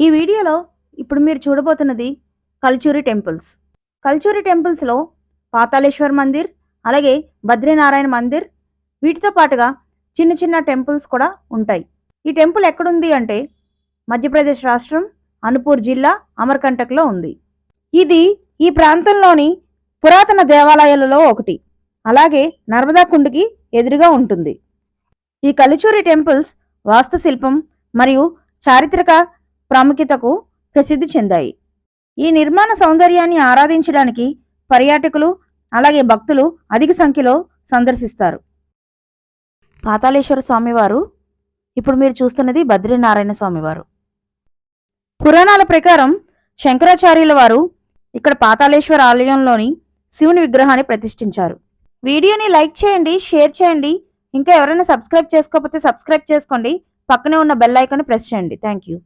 ఈ వీడియోలో ఇప్పుడు మీరు చూడబోతున్నది కల్చూరి టెంపుల్స్. కల్చూరి టెంపుల్స్లో పాతాళేశ్వర్ మందిర్, అలాగే బద్రీనారాయణ మందిర్, వీటితో పాటుగా చిన్న చిన్న టెంపుల్స్ కూడా ఉంటాయి. ఈ టెంపుల్ ఎక్కడుంది అంటే మధ్యప్రదేశ్ రాష్ట్రం, అనుపూర్ జిల్లా, అమర్కంటక్లో ఉంది. ఇది ఈ ప్రాంతంలోని పురాతన దేవాలయాలలో ఒకటి. అలాగే నర్మదా కుండకి ఎదురుగా ఉంటుంది. ఈ కల్చూరి టెంపుల్స్ వాస్తుశిల్పం మరియు చారిత్రక ప్రాముఖ్యతకు ప్రసిద్ధి చెందాయి. ఈ నిర్మాణ సౌందర్యాన్ని ఆరాధించడానికి పర్యాటకులు అలాగే భక్తులు అధిక సంఖ్యలో సందర్శిస్తారు. పాతాళేశ్వర స్వామివారు, ఇప్పుడు మీరు చూస్తున్నది బద్రీనారాయణ స్వామివారు. పురాణాల ప్రకారం శంకరాచార్యుల వారు ఇక్కడ పాతాళేశ్వర ఆలయంలోని శివుని విగ్రహాన్ని ప్రతిష్ఠించారు. వీడియోని లైక్ చేయండి, షేర్ చేయండి. ఇంకా ఎవరైనా సబ్స్క్రైబ్ చేసుకోకపోతే సబ్స్క్రైబ్ చేసుకోండి. పక్కనే ఉన్న బెల్ ఐకాన్ని ప్రెస్ చేయండి. Thank you.